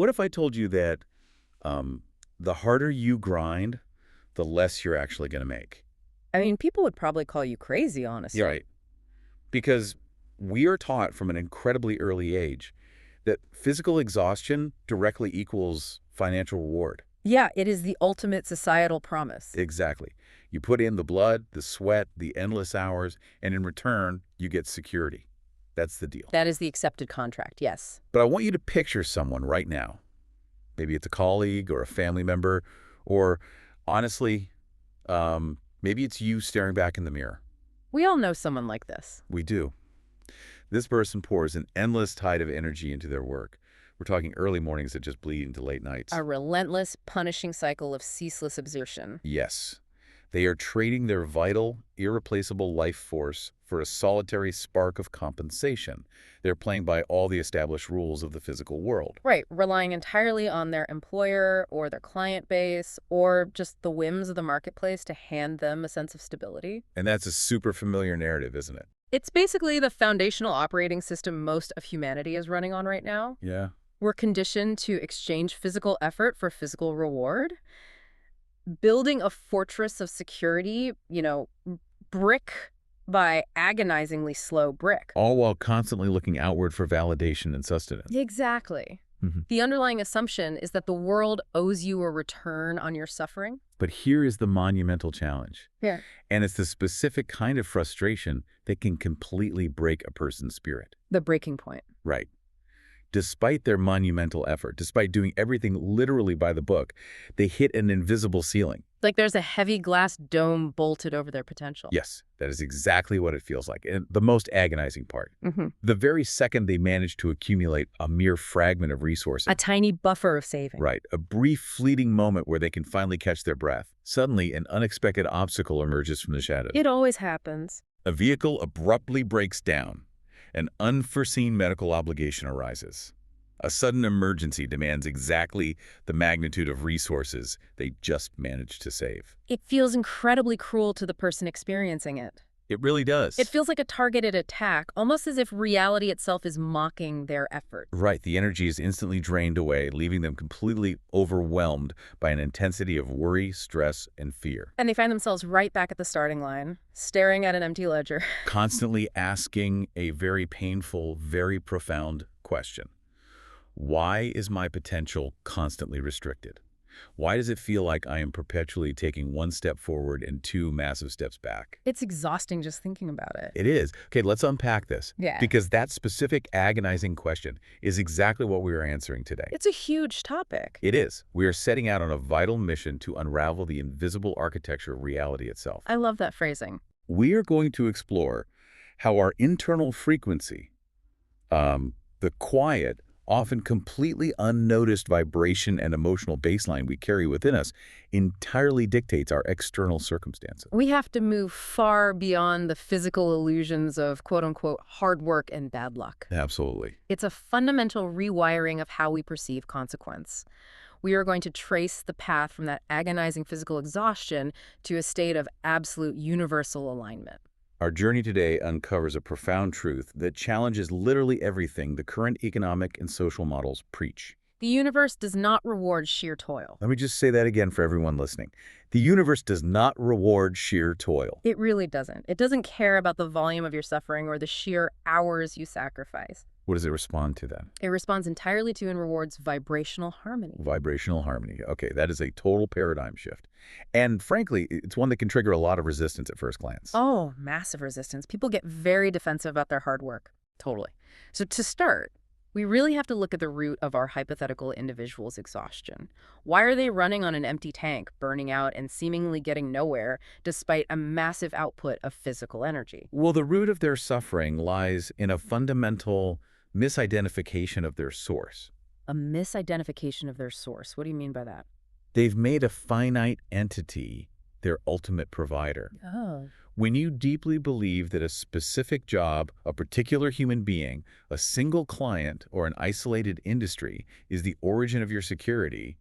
What if I told you that the harder you grind, the less you're actually going to make? I mean, people would probably call you crazy, You're honestly. right. Because we are taught from an incredibly early age that physical exhaustion directly equals financial reward. Yeah, it is the ultimate societal promise. Exactly. You put in the blood, the sweat, the endless hours, and in return, you get security. That's the deal. That is the accepted contract, yes. But I want you to picture someone right now. Maybe it's a colleague or a family member, or honestly, maybe it's you staring back in the mirror. We all know someone like this. We do. This person pours an endless tide of energy into their work. We're talking early mornings that just bleed into late nights. A relentless, punishing cycle of ceaseless exertion. Yes. They are trading their vital, irreplaceable life force for a solitary spark of compensation. They're playing by all the established rules of the physical world. Right, relying entirely on their employer or their client base or just the whims of the marketplace to hand them a sense of stability. And that's a super familiar narrative, isn't it? It's basically the foundational operating system most of humanity is running on right now. Yeah. We're conditioned to exchange physical effort for physical reward. Building a fortress of security, brick by agonizingly slow brick. All while constantly looking outward for validation and sustenance. Exactly. Mhm. The underlying assumption is that the world owes you a return on your suffering. But here is the monumental challenge. Yeah. And it's the specific kind of frustration that can completely break a person's spirit. The breaking point. Right. Despite their monumental effort, despite doing everything literally by the book, they hit an invisible ceiling. Like there's a heavy glass dome bolted over their potential. Yes, that is exactly what it feels like. And the most agonizing part. Mm-hmm. The very second they manage to accumulate a mere fragment of resources. A tiny buffer of saving. Right. A brief fleeting moment where they can finally catch their breath. Suddenly, an unexpected obstacle emerges from the shadows. It always happens. A vehicle abruptly breaks down. An unforeseen medical obligation arises. A sudden emergency demands exactly the magnitude of resources they just managed to save. It feels incredibly cruel to the person experiencing it. It really does. It feels like a targeted attack, almost as if reality itself is mocking their effort. Right. The energy is instantly drained away, leaving them completely overwhelmed by an intensity of worry, stress, and fear. And they find themselves right back at the starting line, staring at an empty ledger. Constantly asking a very painful, very profound question. Why is my potential constantly restricted? Why does it feel like I am perpetually taking one step forward and two massive steps back? It's exhausting just thinking about it. It is. Okay, let's unpack this. Yeah. Because that specific agonizing question is exactly what we are answering today. It's a huge topic. It is. We are setting out on a vital mission to unravel the invisible architecture of reality itself. I love that phrasing. We are going to explore how our internal frequency, the quiet, often completely unnoticed vibration and emotional baseline we carry within us, entirely dictates our external circumstances. We have to move far beyond the physical illusions of quote-unquote hard work and bad luck. Absolutely. It's a fundamental rewiring of how we perceive consequence. We are going to trace the path from that agonizing physical exhaustion to a state of absolute universal alignment. Our journey today uncovers a profound truth that challenges literally everything the current economic and social models preach. The universe does not reward sheer toil. Let me just say that again for everyone listening. The universe does not reward sheer toil. It really doesn't. It doesn't care about the volume of your suffering or the sheer hours you sacrifice. What does it respond to then? It responds entirely to and rewards vibrational harmony. Vibrational harmony. Okay, that is a total paradigm shift. And frankly, it's one that can trigger a lot of resistance at first glance. Oh, massive resistance. People get very defensive about their hard work. Totally. So to start, we really have to look at the root of our hypothetical individual's exhaustion. Why are they running on an empty tank, burning out and seemingly getting nowhere despite a massive output of physical energy? Well, the root of their suffering lies in a fundamental misidentification of their source. A misidentification of their source. What do you mean by that? They've made a finite entity their ultimate provider. Oh. When you deeply believe that a specific job, a particular human being, a single client, or an isolated industry is the origin of your security,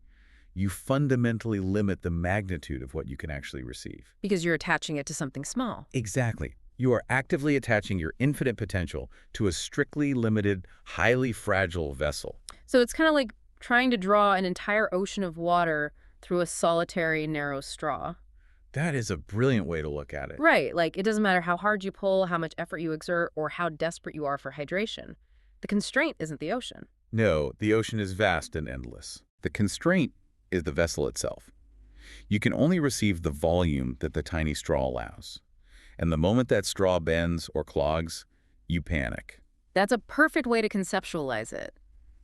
you fundamentally limit the magnitude of what you can actually receive. Because you're attaching it to something small. Exactly. You are actively attaching your infinite potential to a strictly limited, highly fragile vessel. So it's kind of like trying to draw an entire ocean of water through a solitary, narrow straw. That is a brilliant way to look at it. Right, like it doesn't matter how hard you pull, how much effort you exert, or how desperate you are for hydration. The constraint isn't the ocean. No, the ocean is vast and endless. The constraint is the vessel itself. You can only receive the volume that the tiny straw allows. And the moment that straw bends or clogs, you panic. That's a perfect way to conceptualize it.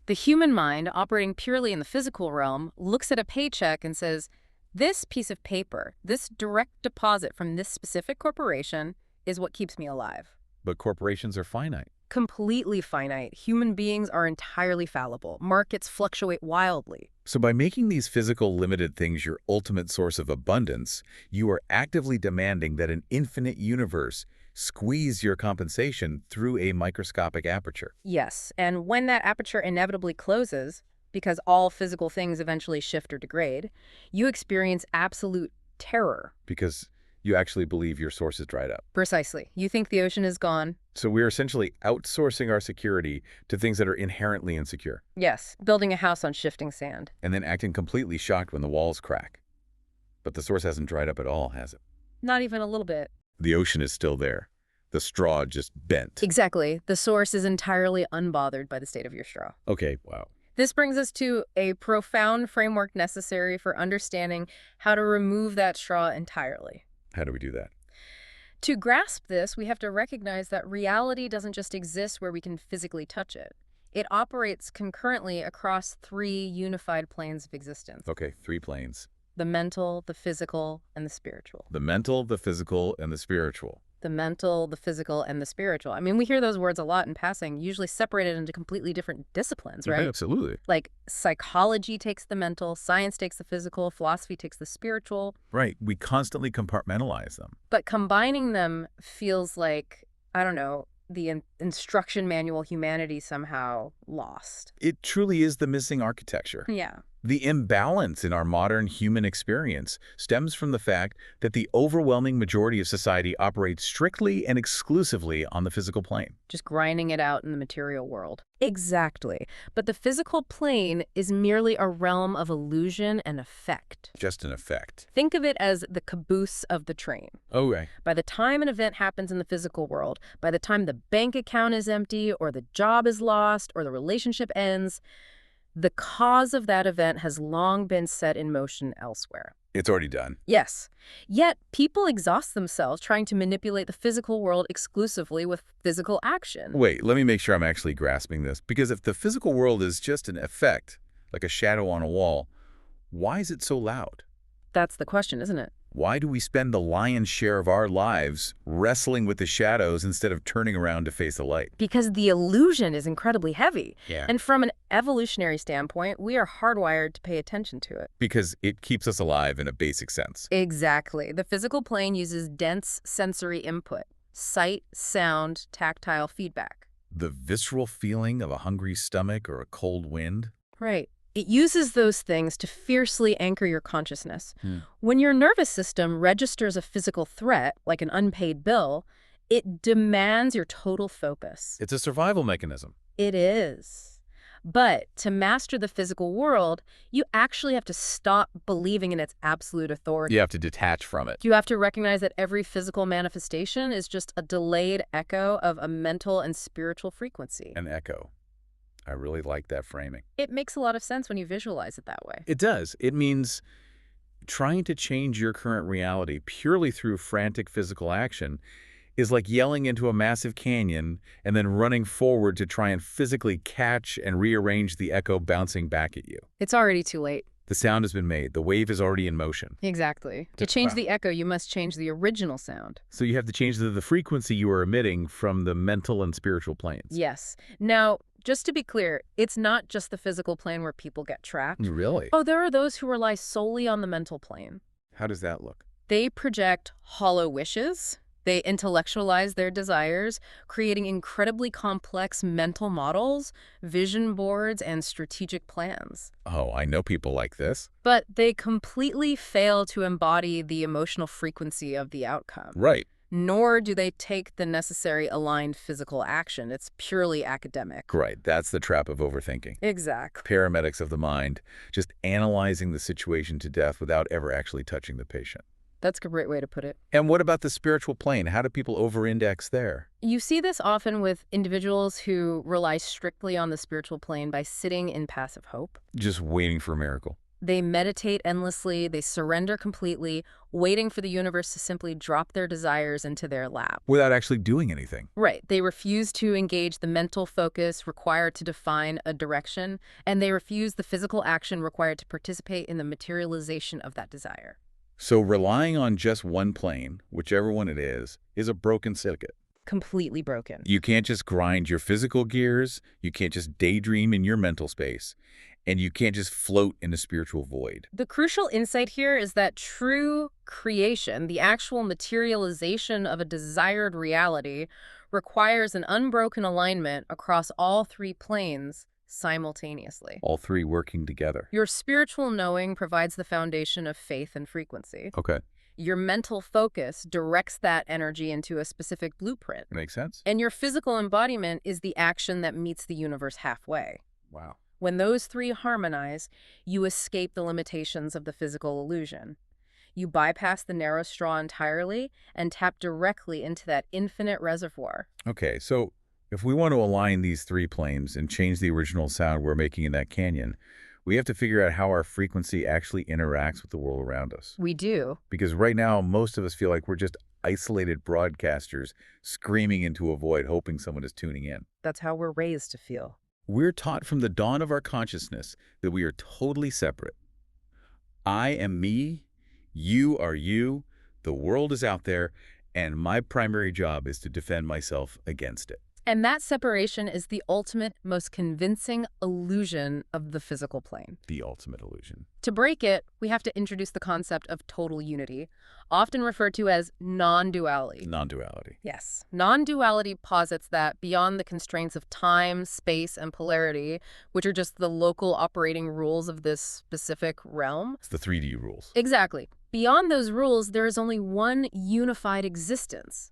The human mind, operating purely in the physical realm, looks at a paycheck and says, this piece of paper, this direct deposit from this specific corporation is what keeps me alive. But corporations are finite. Completely finite. Human beings are entirely fallible. Markets fluctuate wildly. So by making these physical limited things your ultimate source of abundance, you are actively demanding that an infinite universe squeeze your compensation through a microscopic aperture. Yes, and when that aperture inevitably closes, because all physical things eventually shift or degrade, you experience absolute terror. Because you actually believe your source is dried up. Precisely. You think the ocean is gone. So we're essentially outsourcing our security to things that are inherently insecure. Yes, building a house on shifting sand. And then acting completely shocked when the walls crack. But the source hasn't dried up at all, has it? Not even a little bit. The ocean is still there. The straw just bent. Exactly. The source is entirely unbothered by the state of your straw. Okay, wow. This brings us to a profound framework necessary for understanding how to remove that straw entirely. How do we do that? To grasp this, we have to recognize that reality doesn't just exist where we can physically touch it. It operates concurrently across three unified planes of existence. Okay, 3 planes. The mental, the physical, and the spiritual. The mental, the physical, and the spiritual. The mental, the physical, and the spiritual. I mean, we hear those words a lot in passing, usually separated into completely different disciplines, right? Yeah, absolutely. Like psychology takes the mental, science takes the physical, philosophy takes the spiritual. Right. We constantly compartmentalize them. But combining them feels like, I don't know, the instruction manual humanity somehow lost. It truly is the missing architecture. Yeah. The imbalance in our modern human experience stems from the fact that the overwhelming majority of society operates strictly and exclusively on the physical plane. Just grinding it out in the material world. Exactly. But the physical plane is merely a realm of illusion and effect. Just an effect. Think of it as the caboose of the train. Okay. By the time an event happens in the physical world, by the time the bank account is empty, or the job is lost, or the relationship ends, the cause of that event has long been set in motion elsewhere. It's already done. Yes. Yet, people exhaust themselves trying to manipulate the physical world exclusively with physical action. Wait, let me make sure I'm actually grasping this. Because if the physical world is just an effect, like a shadow on a wall, why is it so loud? That's the question, isn't it? Why do we spend the lion's share of our lives wrestling with the shadows instead of turning around to face the light? Because the illusion is incredibly heavy. Yeah. And from an evolutionary standpoint, we are hardwired to pay attention to it. Because it keeps us alive in a basic sense. Exactly. The physical plane uses dense sensory input, sight, sound, tactile feedback. The visceral feeling of a hungry stomach or a cold wind. Right. It uses those things to fiercely anchor your consciousness. When your nervous system registers a physical threat, like an unpaid bill, it demands your total focus. It's a survival mechanism. It is. But to master the physical world, you actually have to stop believing in its absolute authority. You have to detach from it. You have to recognize that every physical manifestation is just a delayed echo of a mental and spiritual frequency. An echo. I really like that framing. It makes a lot of sense when you visualize it that way. It does. It means trying to change your current reality purely through frantic physical action is like yelling into a massive canyon and then running forward to try and physically catch and rearrange the echo bouncing back at you. It's already too late. The sound has been made. The wave is already in motion. Exactly. To change the echo, you must change the original sound. So you have to change the frequency you are emitting from the mental and spiritual planes. Yes. Now, just to be clear, it's not just the physical plane where people get trapped. Really? Oh, there are those who rely solely on the mental plane. How does that look? They project hollow wishes. They intellectualize their desires, creating incredibly complex mental models, vision boards, and strategic plans. Oh, I know people like this. But they completely fail to embody the emotional frequency of the outcome. Right. nor do they take the necessary aligned physical action. It's purely academic. Right, that's the trap of overthinking. Exactly. Paramedics of the mind, just analyzing the situation to death without ever actually touching the patient. That's a great way to put it. And what about the spiritual plane? How do people over-index there? You see this often with individuals who rely strictly on the spiritual plane by sitting in passive hope. Just waiting for a miracle. They meditate endlessly, they surrender completely, waiting for the universe to simply drop their desires into their lap. Without actually doing anything. Right. They refuse to engage the mental focus required to define a direction, and they refuse the physical action required to participate in the materialization of that desire. So relying on just one plane, whichever one it is a broken circuit. Completely broken. You can't just grind your physical gears, you can't just daydream in your mental space, and you can't just float in a spiritual void. The crucial insight here is that true creation, the actual materialization of a desired reality, requires an unbroken alignment across all three planes simultaneously. All three working together. Your spiritual knowing provides the foundation of faith and frequency. Okay. Your mental focus directs that energy into a specific blueprint. Makes sense? And your physical embodiment is the action that meets the universe halfway. Wow. When those three harmonize, you escape the limitations of the physical illusion. You bypass the narrow straw entirely and tap directly into that infinite reservoir. Okay, so if we want to align these three planes and change the original sound we're making in that canyon, we have to figure out how our frequency actually interacts with the world around us. We do. Because right now, most of us feel like we're just isolated broadcasters screaming into a void, hoping someone is tuning in. That's how we're raised to feel. We're taught from the dawn of our consciousness that we are totally separate. I am me, you are you, the world is out there, and my primary job is to defend myself against it. And that separation is the ultimate, most convincing illusion of the physical plane. The ultimate illusion. To break it, we have to introduce the concept of total unity, often referred to as non-duality. Non-duality. Yes. Non-duality posits that beyond the constraints of time, space, and polarity, which are just the local operating rules of this specific realm. It's the 3D rules. Exactly. Beyond those rules, there is only one unified existence.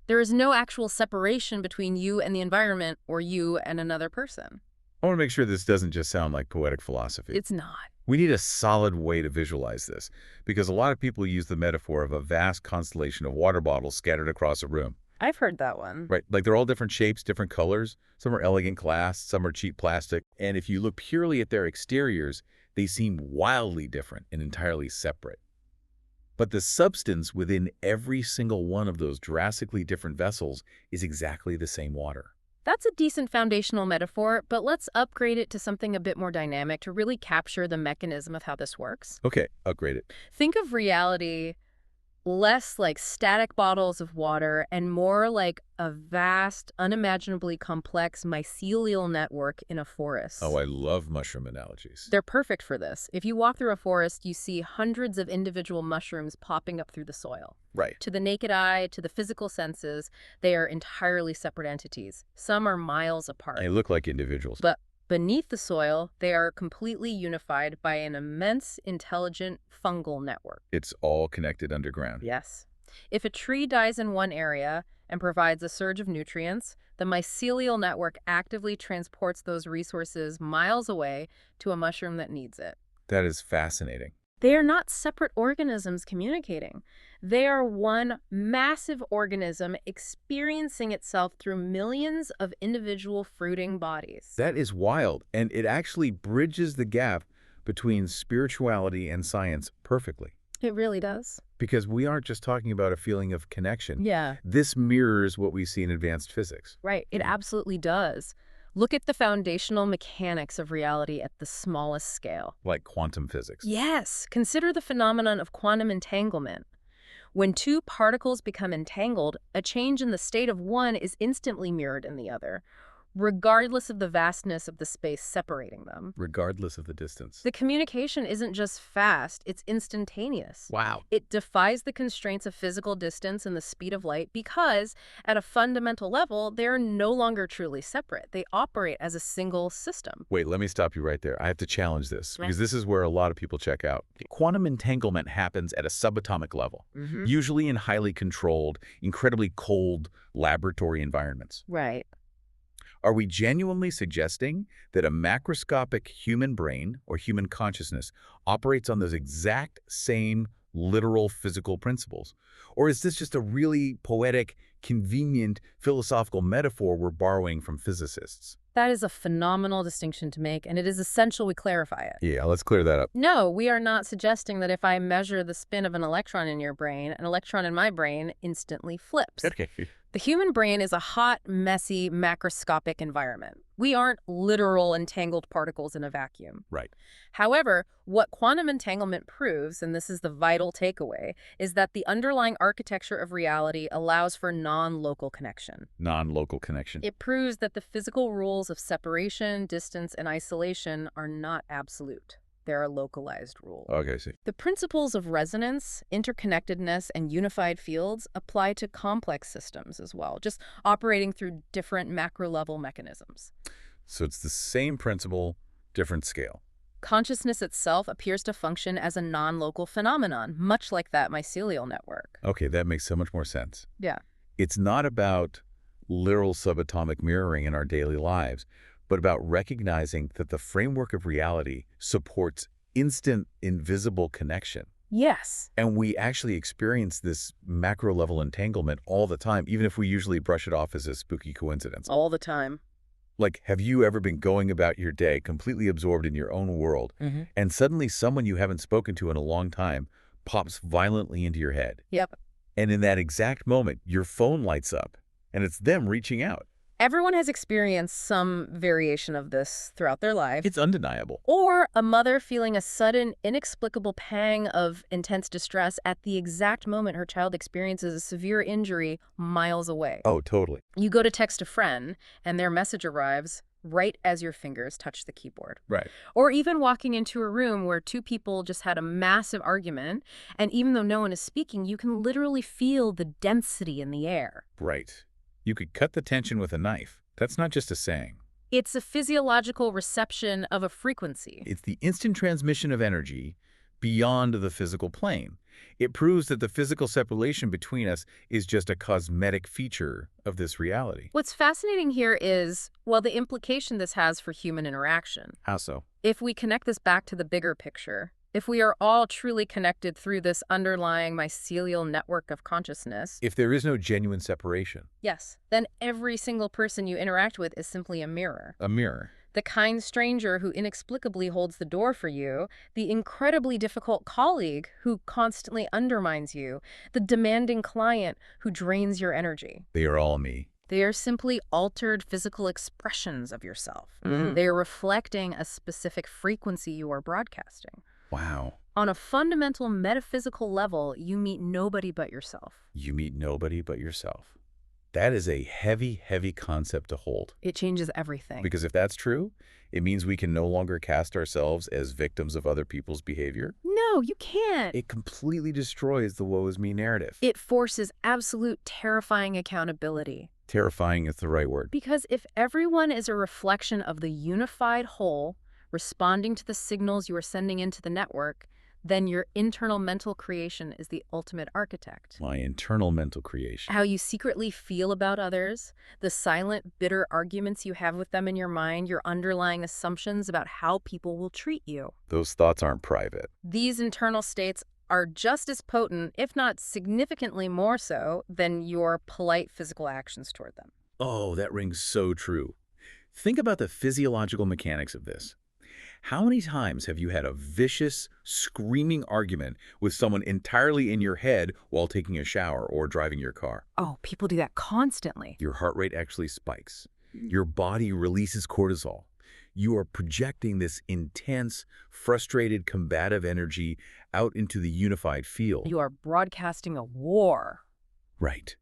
There is no actual separation between you and the environment or you and another person. I want to make sure this doesn't just sound like poetic philosophy. It's not. We need a solid way to visualize this, because a lot of people use the metaphor of a vast constellation of water bottles scattered across a room. I've heard that one. Right, like they're all different shapes, different colors. Some are elegant glass, some are cheap plastic. And if you look purely at their exteriors, they seem wildly different and entirely separate. But the substance within every single one of those drastically different vessels is exactly the same water. That's a decent foundational metaphor, but let's upgrade it to something a bit more dynamic to really capture the mechanism of how this works. Okay, upgrade it. Think of reality less like static bottles of water and more like a vast, unimaginably complex mycelial network in a forest. Oh, I love mushroom analogies. They're perfect for this. If you walk through a forest, you see hundreds of individual mushrooms popping up through the soil. Right. To the naked eye, to the physical senses, they are entirely separate entities. Some are miles apart. They look like individuals. But beneath the soil, they are completely unified by an immense, intelligent fungal network. It's all connected underground. Yes. If a tree dies in one area and provides a surge of nutrients, the mycelial network actively transports those resources miles away to a mushroom that needs it. That is fascinating. They are not separate organisms communicating. They are one massive organism experiencing itself through millions of individual fruiting bodies. That is wild, and it actually bridges the gap between spirituality and science perfectly. It really does. Because we aren't just talking about a feeling of connection. Yeah. This mirrors what we see in advanced physics. Right. It absolutely does. Look at the foundational mechanics of reality at the smallest scale. Like quantum physics. Yes. Consider the phenomenon of quantum entanglement. When two particles become entangled, a change in the state of one is instantly mirrored in the other. regardless of the vastness of the space separating them. regardless of the distance. The communication isn't just fast, it's instantaneous. Wow. It defies the constraints of physical distance and the speed of light because, at a fundamental level, they're no longer truly separate. They operate as a single system. Wait, let me stop you right there. I have to challenge this because this is where a lot of people check out. Quantum entanglement happens at a subatomic level, usually in highly controlled, incredibly cold laboratory environments. Right. Are we genuinely suggesting that a macroscopic human brain or human consciousness operates on those exact same literal physical principles? Or is this just a really poetic, convenient, philosophical metaphor we're borrowing from physicists? That is a phenomenal distinction to make, and it is essential we clarify it. Yeah, let's clear that up. No, we are not suggesting that if I measure the spin of an electron in your brain, an electron in my brain instantly flips. Okay. The human brain is a hot, messy, macroscopic environment. We aren't literal entangled particles in a vacuum. Right. However, what quantum entanglement proves, and this is the vital takeaway, is that the underlying architecture of reality allows for non-local connection. Non-local connection. It proves that the physical rules of separation, distance, and isolation are not absolute. They're a localized rule. Okay, I see. The principles of resonance, interconnectedness, and unified fields apply to complex systems as well, just operating through different macro-level mechanisms. So it's the same principle, different scale. Consciousness itself appears to function as a non-local phenomenon, much like that mycelial network. Okay, that makes so much more sense. Yeah. It's not about literal subatomic mirroring in our daily lives, but about recognizing that the framework of reality supports instant, invisible connection. Yes. And we actually experience this macro-level entanglement all the time, even if we usually brush it off as a spooky coincidence. All the time. Like, have you ever been going about your day completely absorbed in your own world, and suddenly someone you haven't spoken to in a long time pops violently into your head? Yep. And in that exact moment, your phone lights up, and it's them reaching out. Everyone has experienced some variation of this throughout their life. It's undeniable. Or a mother feeling a sudden, inexplicable pang of intense distress at the exact moment her child experiences a severe injury miles away. Oh, totally. You go to text a friend, and their message arrives right as your fingers touch the keyboard. Right. Or even walking into a room where two people just had a massive argument, and even though no one is speaking, you can literally feel the density in the air. Right. You could cut the tension with a knife. That's not just a saying. It's a physiological reception of a frequency. It's the instant transmission of energy beyond the physical plane. It proves that the physical separation between us is just a cosmetic feature of this reality. What's fascinating here is, well, the implication this has for human interaction. How so? If we connect this back to the bigger picture, if we are all truly connected through this underlying mycelial network of consciousness, If there is no genuine separation, yes, then every single person you interact with is simply a mirror. a mirror. The kind stranger who inexplicably holds the door for you, the incredibly difficult colleague who constantly undermines you, the demanding client who drains your energy. They are all me. They are simply altered physical expressions of yourself. They are reflecting a specific frequency you are broadcasting. Wow. On a fundamental metaphysical level, you meet nobody but yourself. You meet nobody but yourself. That is a heavy, heavy concept to hold. It changes everything. Because if that's true, it means we can no longer cast ourselves as victims of other people's behavior. No, you can't. It completely destroys the woe is me narrative. It forces absolute terrifying accountability. Terrifying is the right word. Because if everyone is a reflection of the unified whole, responding to the signals you are sending into the network, then your internal mental creation is the ultimate architect. My internal mental creation. How you secretly feel about others, the silent, bitter arguments you have with them in your mind, your underlying assumptions about how people will treat you. Those thoughts aren't private. These internal states are just as potent, if not significantly more so, than your polite physical actions toward them. Oh, that rings so true. Think about the physiological mechanics of this. How many times have you had a vicious, screaming argument with someone entirely in your head while taking a shower or driving your car? Oh, people do that constantly. Your heart rate actually spikes. Your body releases cortisol. You are projecting this intense, frustrated, combative energy out into the unified field. You are broadcasting a war. Right.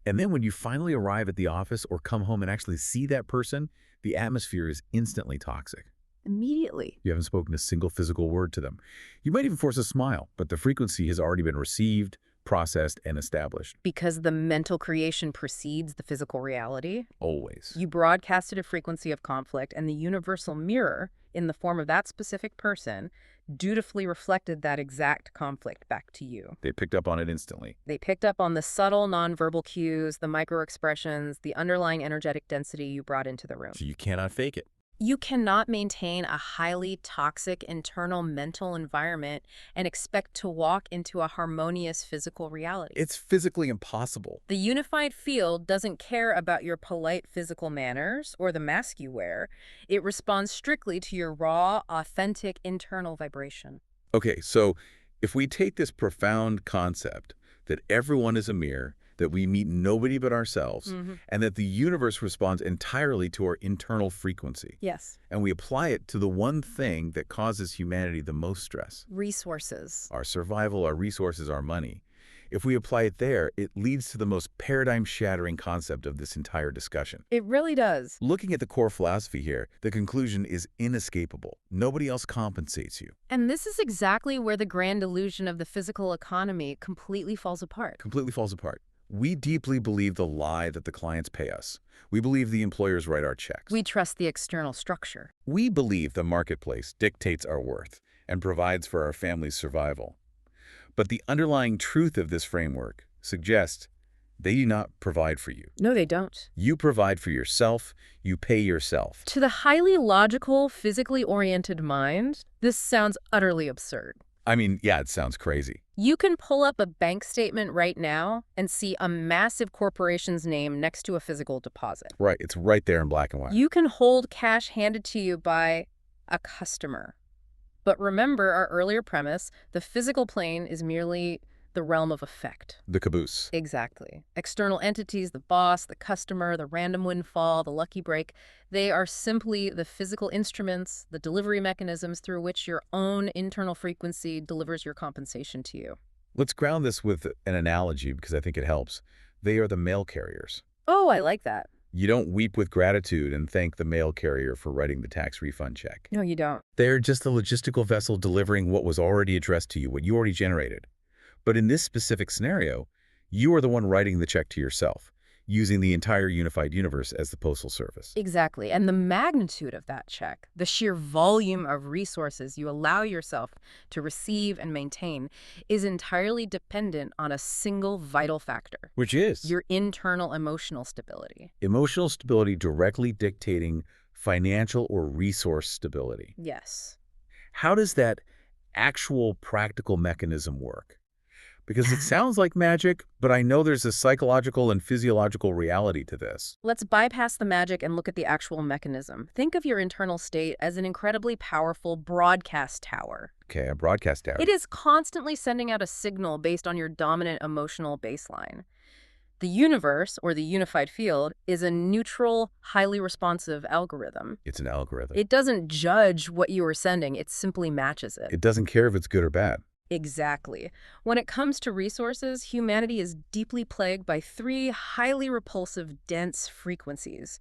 And then when you finally arrive at the office or come home and actually see that person, the atmosphere is instantly toxic. Immediately. You haven't spoken a single physical word to them. You might even force a smile, but the frequency has already been received, processed, and established. Because the mental creation precedes the physical reality. Always. You broadcasted a frequency of conflict, and the universal mirror, in the form of that specific person, dutifully reflected that exact conflict back to you. They picked up on it instantly. They picked up on the subtle nonverbal cues, the microexpressions, the underlying energetic density you brought into the room. So you cannot fake it. You cannot maintain a highly toxic internal mental environment and expect to walk into a harmonious physical reality. It's physically impossible. The unified field doesn't care about your polite physical manners or the mask you wear. It responds strictly to your raw, authentic internal vibration. Okay, so if we take this profound concept that everyone is a mirror, that we meet nobody but ourselves, and that the universe responds entirely to our internal frequency, Yes. and we apply it to the one thing that causes humanity the most stress, Resources. our survival, our resources, our money. If we apply it there, it leads to the most paradigm-shattering concept of this entire discussion. It really does. Looking at the core philosophy here, the conclusion is inescapable. Nobody else compensates you. And this is exactly where the grand illusion of the physical economy completely falls apart. Completely falls apart. We deeply believe the lie that the clients pay us. We believe the employers write our checks. We trust the external structure. We believe the marketplace dictates our worth and provides for our family's survival. But the underlying truth of this framework suggests they do not provide for you. No, they don't. You provide for yourself. You pay yourself. To the highly logical, physically oriented mind, this sounds utterly absurd. I mean, yeah, it sounds crazy. You can pull up a bank statement right now and see a massive corporation's name next to a physical deposit. Right, it's right there in black and white. You can hold cash handed to you by a customer. But remember our earlier premise, the physical plane is merely the realm of effect. The caboose. Exactly. External entities, the boss, the customer, the random windfall, the lucky break, they are simply the physical instruments, the delivery mechanisms through which your own internal frequency delivers your compensation to you. Let's ground this with an analogy because I think it helps. They are the mail carriers. Oh, I like that. You don't weep with gratitude and thank the mail carrier for writing the tax refund check. No, you don't. They're just a logistical vessel delivering what was already addressed to you, what you already generated. But in this specific scenario, you are the one writing the check to yourself, using the entire unified universe as the postal service. Exactly. And the magnitude of that check, the sheer volume of resources you allow yourself to receive and maintain, is entirely dependent on a single vital factor. Which is? Your internal emotional stability. Emotional stability directly dictating financial or resource stability. Yes. How does that actual practical mechanism work? Because it sounds like magic, but I know there's a psychological and physiological reality to this. Let's bypass the magic and look at the actual mechanism. Think of your internal state as an incredibly powerful broadcast tower. Okay, a broadcast tower. It is constantly sending out a signal based on your dominant emotional baseline. The universe, or the unified field, is a neutral, highly responsive algorithm. It's an algorithm. It doesn't judge what you are sending, it simply matches it. It doesn't care if it's good or bad. Exactly. When it comes to resources, humanity is deeply plagued by three highly repulsive, dense frequencies: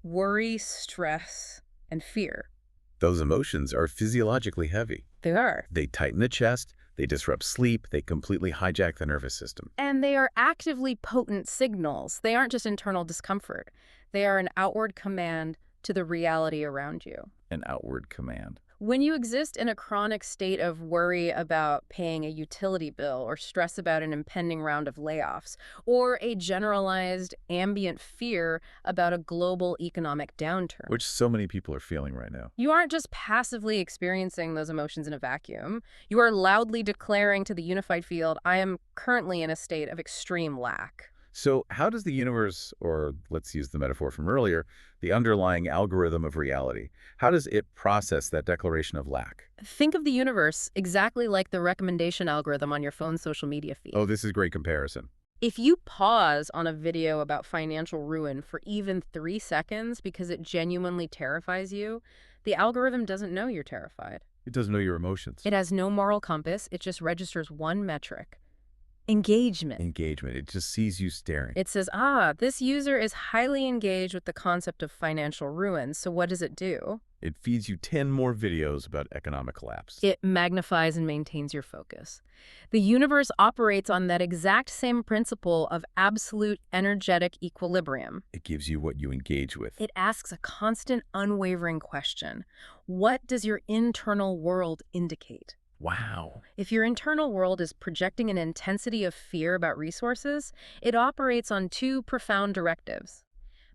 worry, stress, and fear. Those emotions are physiologically heavy. They are. They tighten the chest, they disrupt sleep, they completely hijack the nervous system. And they are actively potent signals. They aren't just internal discomfort. They are an outward command to the reality around you. An outward command. When you exist in a chronic state of worry about paying a utility bill or stress about an impending round of layoffs, or a generalized ambient fear about a global economic downturn, Which so many people are feeling right now. you aren't just passively experiencing those emotions in a vacuum. You are loudly declaring to the unified field, I am currently in a state of extreme lack. So how does the universe, or let's use the metaphor from earlier, the underlying algorithm of reality, how does it process that declaration of lack? Think of the universe exactly like the recommendation algorithm on your phone's social media feed. Oh, this is great comparison. If you pause on a video about financial ruin for even 3 seconds because it genuinely terrifies you, the algorithm doesn't know you're terrified. It doesn't know your emotions. It has no moral compass. It just registers one metric: Engagement. Engagement. It just sees you staring. It says, this user is highly engaged with the concept of financial ruin. So what does it do? It feeds you 10 more videos about economic collapse. It magnifies and maintains your focus. The universe operates on that exact same principle of absolute energetic equilibrium. It gives you what you engage with. It asks a constant, unwavering question. What does your internal world indicate? Wow. If your internal world is projecting an intensity of fear about resources, it operates on two profound directives.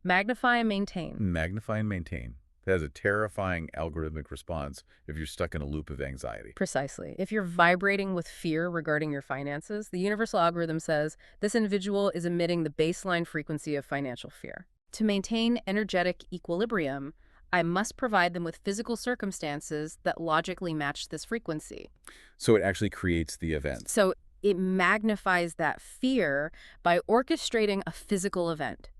Magnify and maintain. Magnify and maintain. That is a terrifying algorithmic response if you're stuck in a loop of anxiety. Precisely. If you're vibrating with fear regarding your finances, the universal algorithm says this individual is emitting the baseline frequency of financial fear. To maintain energetic equilibrium, I must provide them with physical circumstances that logically match this frequency. So it actually creates the event. So it magnifies that fear by orchestrating a physical event.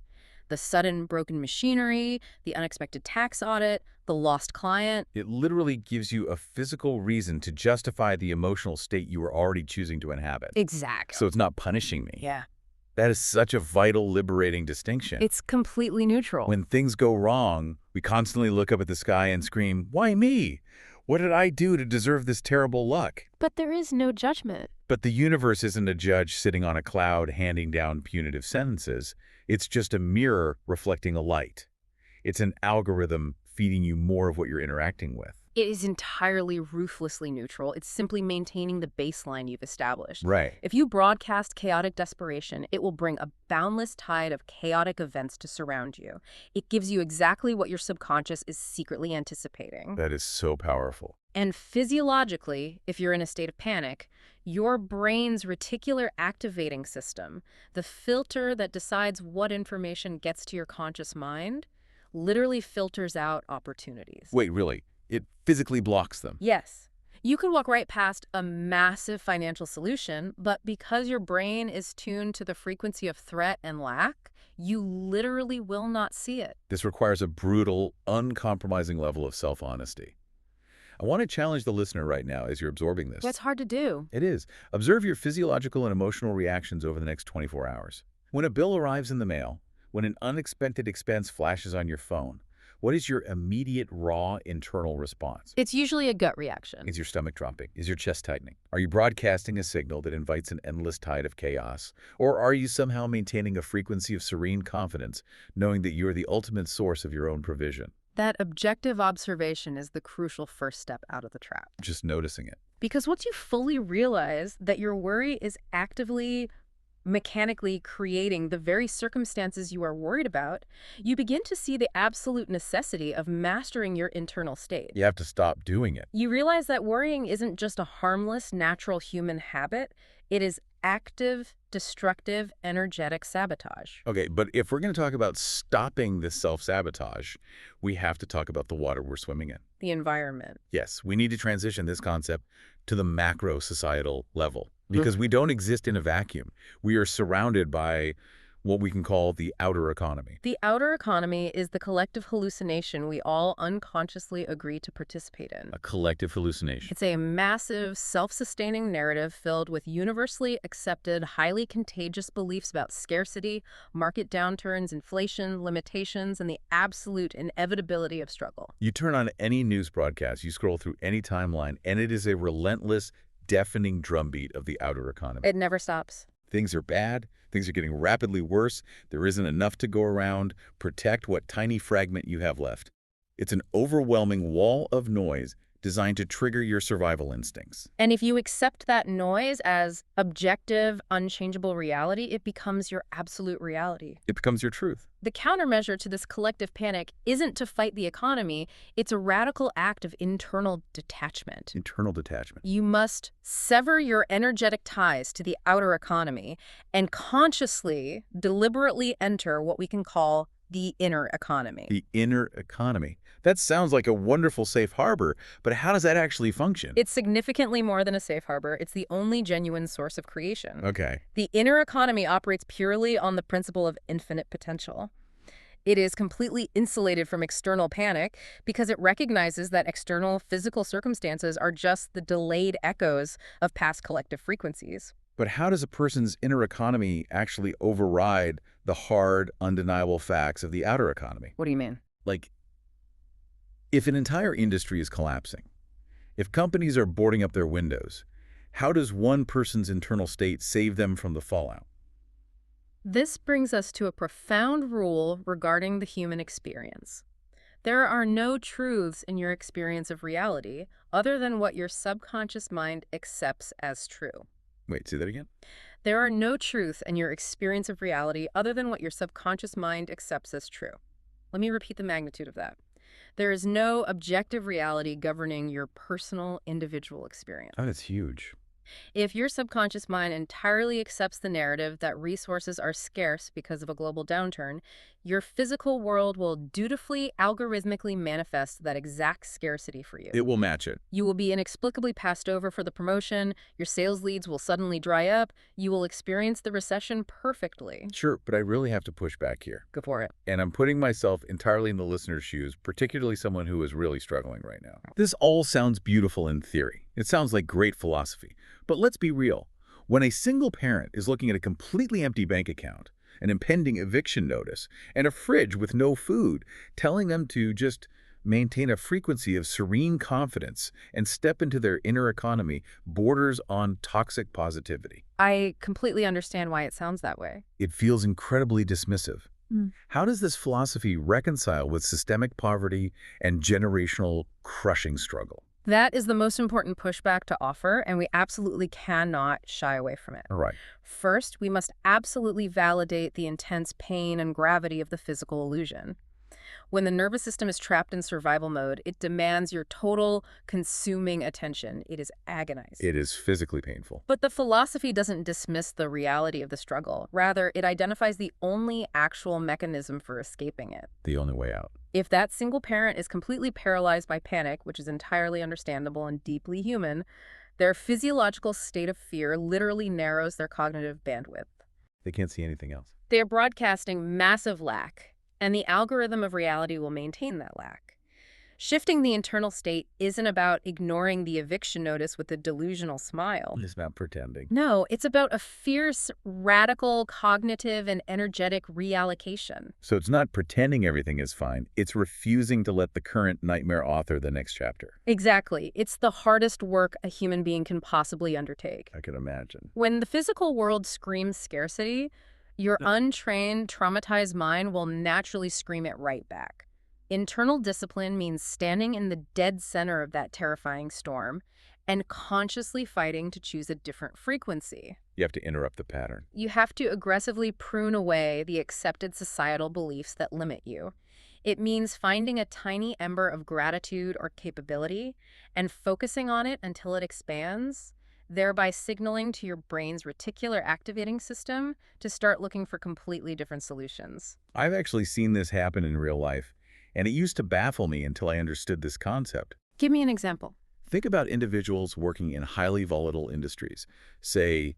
The sudden broken machinery, the unexpected tax audit, the lost client. It literally gives you a physical reason to justify the emotional state you were already choosing to inhabit. Exactly. So it's not punishing me. Yeah. That is such a vital, liberating distinction. It's completely neutral. When things go wrong, we constantly look up at the sky and scream, "Why me? What did I do to deserve this terrible luck?" But there is no judgment. But the universe isn't a judge sitting on a cloud handing down punitive sentences. It's just a mirror reflecting a light. It's an algorithm feeding you more of what you're interacting with. It is entirely ruthlessly neutral. It's simply maintaining the baseline you've established. Right. If you broadcast chaotic desperation, it will bring a boundless tide of chaotic events to surround you. It gives you exactly what your subconscious is secretly anticipating. That is so powerful. And physiologically, if you're in a state of panic, your brain's reticular activating system, the filter that decides what information gets to your conscious mind, literally filters out opportunities. Wait, really? It physically blocks them? Yes. You could walk right past a massive financial solution, but because your brain is tuned to the frequency of threat and lack, you literally will not see it. This requires a brutal, uncompromising level of self-honesty. I want to challenge the listener right now as you're absorbing this. That's hard to do. It is. Observe your physiological and emotional reactions over the next 24 hours. When a bill arrives in the mail, when an unexpected expense flashes on your phone, what is your immediate, raw, internal response? It's usually a gut reaction. Is your stomach dropping? Is your chest tightening? Are you broadcasting a signal that invites an endless tide of chaos? Or are you somehow maintaining a frequency of serene confidence, knowing that you are the ultimate source of your own provision? That objective observation is the crucial first step out of the trap. Just noticing it. Because once you fully realize that your worry is actively, mechanically creating the very circumstances you are worried about, you begin to see the absolute necessity of mastering your internal state. You have to stop doing it. You realize that worrying isn't just a harmless, natural human habit. It is active, destructive, energetic sabotage. Okay, but if we're going to talk about stopping this self-sabotage, we have to talk about the water we're swimming in. The environment. Yes, we need to transition this concept to the macro-societal level because we don't exist in a vacuum. We are surrounded by what we can call the outer economy. The outer economy is the collective hallucination we all unconsciously agree to participate in. A collective hallucination. It's a massive, self-sustaining narrative filled with universally accepted, highly contagious beliefs about scarcity, market downturns, inflation, limitations, and the absolute inevitability of struggle. You turn on any news broadcast, you scroll through any timeline, and it is a relentless, deafening drumbeat of the outer economy. It never stops. Things are bad. Things are getting rapidly worse. There isn't enough to go around. Protect what tiny fragment you have left. It's an overwhelming wall of noise designed to trigger your survival instincts. And if you accept that noise as objective, unchangeable reality, it becomes your absolute reality. It becomes your truth. The countermeasure to this collective panic isn't to fight the economy. It's a radical act of internal detachment. Internal detachment. You must sever your energetic ties to the outer economy and consciously, deliberately enter what we can call the inner economy. The inner economy. That sounds like a wonderful safe harbor, but how does that actually function? It's significantly more than a safe harbor. It's the only genuine source of creation. Okay. The inner economy operates purely on the principle of infinite potential. It is completely insulated from external panic because it recognizes that external physical circumstances are just the delayed echoes of past collective frequencies. But how does a person's inner economy actually override the hard, undeniable facts of the outer economy? What do you mean? Like, if an entire industry is collapsing, if companies are boarding up their windows, how does one person's internal state save them from the fallout? This brings us to a profound rule regarding the human experience. There are no truths in your experience of reality other than what your subconscious mind accepts as true. Wait, say that again? There are no truths in your experience of reality other than what your subconscious mind accepts as true. Let me repeat the magnitude of that. There is no objective reality governing your personal, individual experience. Oh, that's huge. If your subconscious mind entirely accepts the narrative that resources are scarce because of a global downturn, your physical world will dutifully, algorithmically manifest that exact scarcity for you. It will match it. You will be inexplicably passed over for the promotion, your sales leads will suddenly dry up, you will experience the recession perfectly. Sure, but I really have to push back here. Go for it. And I'm putting myself entirely in the listener's shoes, particularly someone who is really struggling right now. This all sounds beautiful in theory. It sounds like great philosophy. But let's be real. When a single parent is looking at a completely empty bank account, an impending eviction notice, and a fridge with no food, telling them to just maintain a frequency of serene confidence and step into their inner economy borders on toxic positivity. I completely understand why it sounds that way. It feels incredibly dismissive. How does this philosophy reconcile with systemic poverty and generational crushing struggle? That is the most important pushback to offer, and we absolutely cannot shy away from it. All right. First, we must absolutely validate the intense pain and gravity of the physical illusion. When the nervous system is trapped in survival mode, it demands your total, consuming attention. It is agonizing. It is physically painful. But the philosophy doesn't dismiss the reality of the struggle. Rather, it identifies the only actual mechanism for escaping it. The only way out. If that single parent is completely paralyzed by panic, which is entirely understandable and deeply human, their physiological state of fear literally narrows their cognitive bandwidth. They can't see anything else. They are broadcasting massive lack, and the algorithm of reality will maintain that lack. Shifting the internal state isn't about ignoring the eviction notice with a delusional smile. It's about pretending. No, it's about a fierce, radical, cognitive, and energetic reallocation. So it's not pretending everything is fine. It's refusing to let the current nightmare author the next chapter. Exactly. It's the hardest work a human being can possibly undertake. I can imagine. When the physical world screams scarcity, your untrained, traumatized mind will naturally scream it right back. Internal discipline means standing in the dead center of that terrifying storm and consciously fighting to choose a different frequency. You have to interrupt the pattern. You have to aggressively prune away the accepted societal beliefs that limit you. It means finding a tiny ember of gratitude or capability and focusing on it until it expands, thereby signaling to your brain's reticular activating system to start looking for completely different solutions. I've actually seen this happen in real life, and it used to baffle me until I understood this concept. Give me an example. Think about individuals working in highly volatile industries, say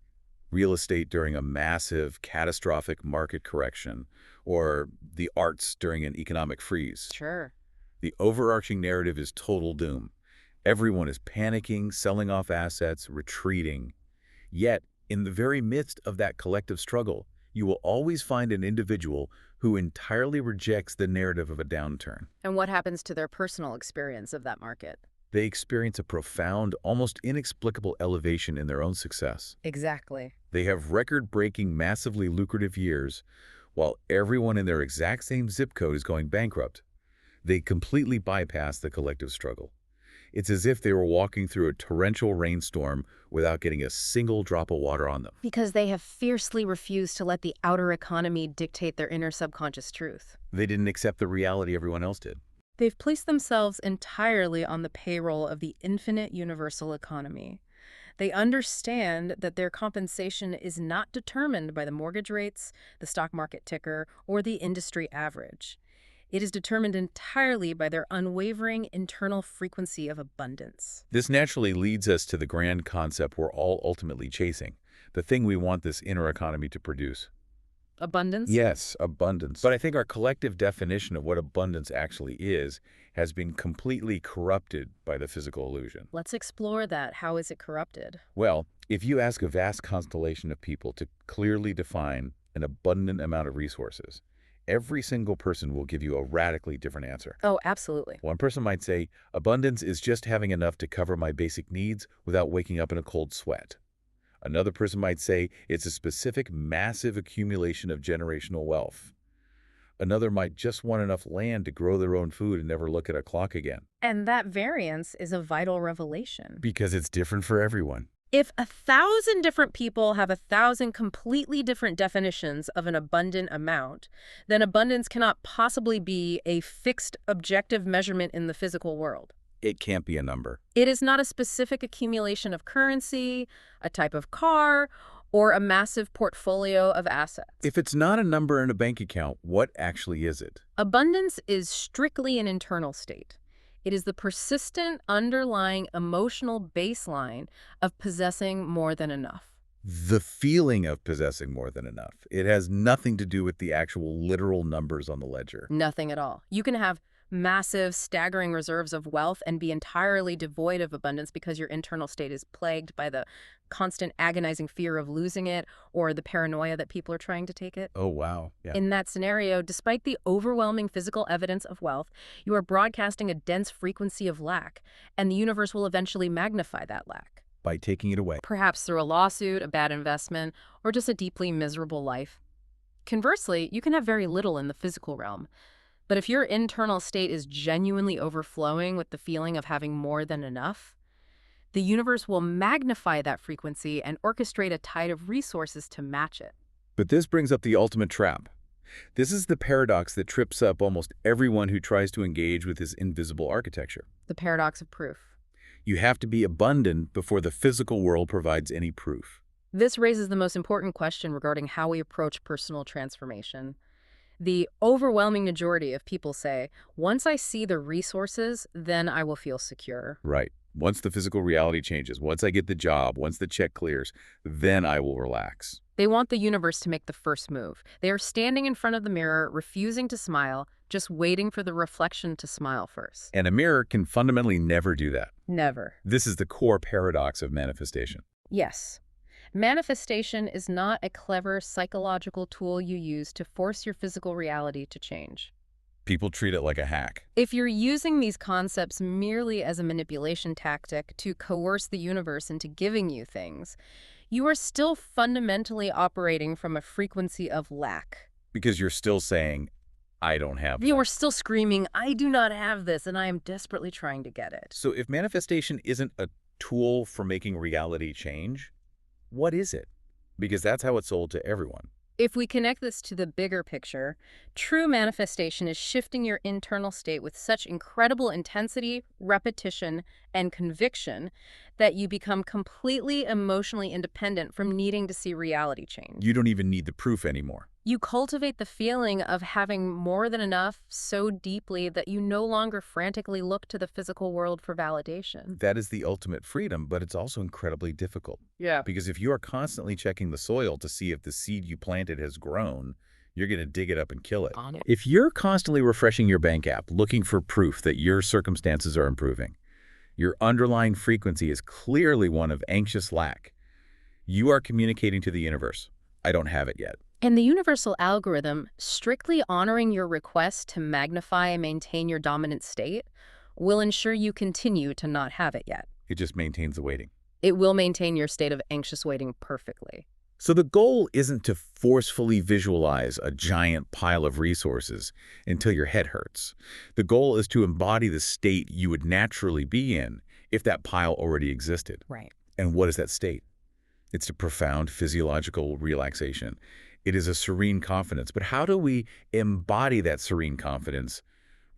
real estate during a massive, catastrophic market correction, or the arts during an economic freeze. Sure. The overarching narrative is total doom. Everyone is panicking, selling off assets, retreating. Yet, in the very midst of that collective struggle, you will always find an individual who entirely rejects the narrative of a downturn. And what happens to their personal experience of that market? They experience a profound, almost inexplicable elevation in their own success. Exactly. They have record-breaking, massively lucrative years, while everyone in their exact same zip code is going bankrupt. They completely bypass the collective struggle. It's as if they were walking through a torrential rainstorm without getting a single drop of water on them. Because they have fiercely refused to let the outer economy dictate their inner subconscious truth. They didn't accept the reality everyone else did. They've placed themselves entirely on the payroll of the infinite universal economy. They understand that their compensation is not determined by the mortgage rates, the stock market ticker, or the industry average. It is determined entirely by their unwavering internal frequency of abundance. This naturally leads us to the grand concept we're all ultimately chasing, the thing we want this inner economy to produce. Abundance? Yes, abundance. But I think our collective definition of what abundance actually is has been completely corrupted by the physical illusion. Let's explore that. How is it corrupted? Well, If you ask a vast constellation of people to clearly define an abundant amount of resources, every single person will give you a radically different answer. Oh, absolutely. One person might say, abundance is just having enough to cover my basic needs without waking up in a cold sweat. Another person might say it's a specific massive accumulation of generational wealth. Another might just want enough land to grow their own food and never look at a clock again. And that variance is a vital revelation. Because it's different for everyone. If 1,000 different people have 1,000 completely different definitions of an abundant amount, then abundance cannot possibly be a fixed objective measurement in the physical world. It can't be a number. It is not a specific accumulation of currency, a type of car, or a massive portfolio of assets. If it's not a number in a bank account, what actually is it? Abundance is strictly an internal state. It is the persistent underlying emotional baseline of possessing more than enough. The feeling of possessing more than enough. It has nothing to do with the actual literal numbers on the ledger. Nothing at all. You can have massive, staggering reserves of wealth and be entirely devoid of abundance because your internal state is plagued by the constant agonizing fear of losing it or the paranoia that people are trying to take it. Oh, wow. Yeah. In that scenario, despite the overwhelming physical evidence of wealth, you are broadcasting a dense frequency of lack, and the universe will eventually magnify that lack. By taking it away. Perhaps through a lawsuit, a bad investment, or just a deeply miserable life. Conversely, you can have very little in the physical realm. But if your internal state is genuinely overflowing with the feeling of having more than enough, the universe will magnify that frequency and orchestrate a tide of resources to match it. But this brings up the ultimate trap. This is the paradox that trips up almost everyone who tries to engage with this invisible architecture. The paradox of proof. You have to be abundant before the physical world provides any proof. This raises the most important question regarding how we approach personal transformation. The overwhelming majority of people say, once I see the resources, then I will feel secure. Right. Once the physical reality changes, once I get the job, once the check clears, then I will relax. They want the universe to make the first move. They are standing in front of the mirror, refusing to smile, just waiting for the reflection to smile first. And a mirror can fundamentally never do that. Never. This is the core paradox of manifestation. Yes. Manifestation is not a clever psychological tool you use to force your physical reality to change. People treat it like a hack. If you're using these concepts merely as a manipulation tactic to coerce the universe into giving you things, you are still fundamentally operating from a frequency of lack. Because you're still saying, I don't have that. You are still screaming, I do not have this, and I am desperately trying to get it. So if manifestation isn't a tool for making reality change, what is it? Because that's how it's sold to everyone. If we connect this to the bigger picture, true manifestation is shifting your internal state with such incredible intensity, repetition, and conviction that you become completely emotionally independent from needing to see reality change. You don't even need the proof anymore. You cultivate the feeling of having more than enough so deeply that you no longer frantically look to the physical world for validation. That is the ultimate freedom, but it's also incredibly difficult. Yeah. Because if you are constantly checking the soil to see if the seed you planted has grown, you're going to dig it up and kill it. If you're constantly refreshing your bank app, looking for proof that your circumstances are improving, your underlying frequency is clearly one of anxious lack. You are communicating to the universe, I don't have it yet. And the universal algorithm, strictly honoring your request to magnify and maintain your dominant state, will ensure you continue to not have it yet. It just maintains the waiting. It will maintain your state of anxious waiting perfectly. So the goal isn't to forcefully visualize a giant pile of resources until your head hurts. The goal is to embody the state you would naturally be in if that pile already existed. Right. And what is that state? It's a profound physiological relaxation. It is a serene confidence. But how do we embody that serene confidence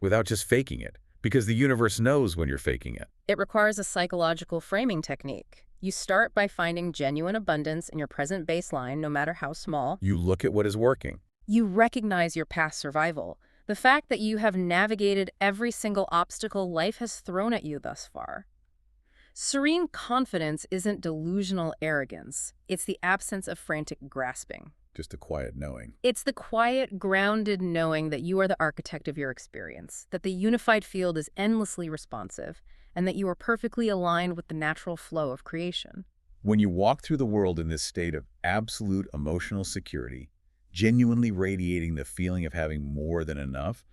without just faking it? Because the universe knows when you're faking it. It requires a psychological framing technique. You start by finding genuine abundance in your present baseline, no matter how small. You look at what is working. You recognize your past survival, the fact that you have navigated every single obstacle life has thrown at you thus far. Serene confidence isn't delusional arrogance. It's the absence of frantic grasping. Just a quiet knowing. It's the quiet, grounded knowing that you are the architect of your experience, that the unified field is endlessly responsive, and that you are perfectly aligned with the natural flow of creation. When you walk through the world in this state of absolute emotional security, genuinely radiating the feeling of having more than enough,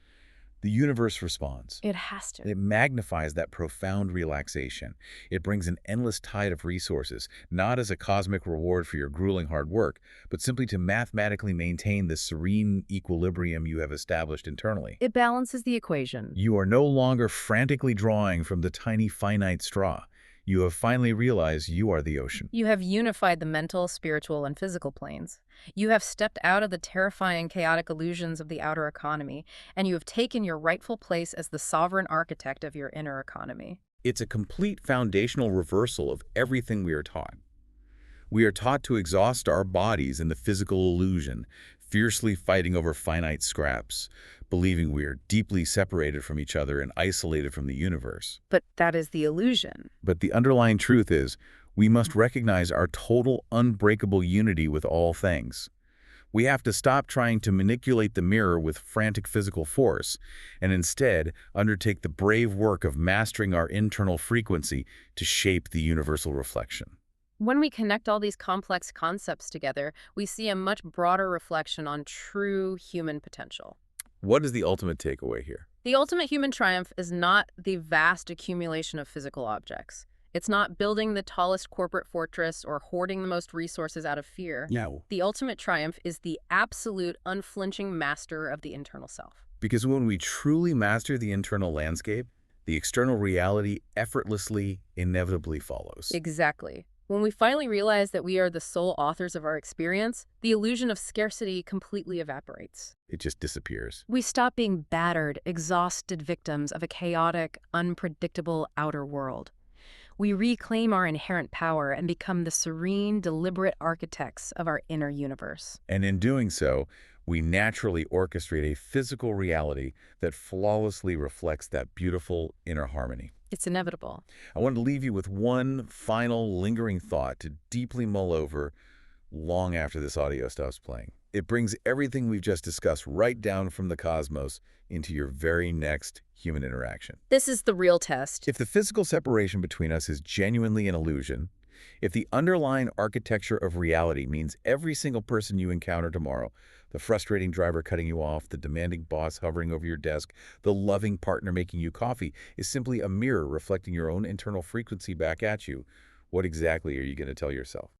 the universe responds. It has to. It magnifies that profound relaxation. It brings an endless tide of resources, not as a cosmic reward for your grueling hard work, but simply to mathematically maintain the serene equilibrium you have established internally. It balances the equation. You are no longer frantically drawing from the tiny finite straw. You have finally realized you are the ocean. You have unified the mental, spiritual, and physical planes. You have stepped out of the terrifying, chaotic illusions of the outer economy, and you have taken your rightful place as the sovereign architect of your inner economy. It's a complete foundational reversal of everything we are taught. We are taught to exhaust our bodies in the physical illusion, fiercely fighting over finite scraps, believing we are deeply separated from each other and isolated from the universe. But that is the illusion. But the underlying truth is, we must recognize our total, unbreakable unity with all things. We have to stop trying to manipulate the mirror with frantic physical force, and instead undertake the brave work of mastering our internal frequency to shape the universal reflection. When we connect all these complex concepts together, we see a much broader reflection on true human potential. What is the ultimate takeaway here? The ultimate human triumph is not the vast accumulation of physical objects. It's not building the tallest corporate fortress or hoarding the most resources out of fear. No. The ultimate triumph is the absolute, unflinching master of the internal self. Because when we truly master the internal landscape, the external reality effortlessly, inevitably follows. Exactly. When we finally realize that we are the sole authors of our experience, the illusion of scarcity completely evaporates. It just disappears. We stop being battered, exhausted victims of a chaotic, unpredictable outer world. We reclaim our inherent power and become the serene, deliberate architects of our inner universe. And in doing so, we naturally orchestrate a physical reality that flawlessly reflects that beautiful inner harmony. It's inevitable. I want to leave you with one final lingering thought to deeply mull over long after this audio stops playing. It brings everything we've just discussed right down from the cosmos into your very next human interaction. This is the real test. If the physical separation between us is genuinely an illusion, if the underlying architecture of reality means every single person you encounter tomorrow, the frustrating driver cutting you off, the demanding boss hovering over your desk, the loving partner making you coffee, is simply a mirror reflecting your own internal frequency back at you, what exactly are you going to tell yourself?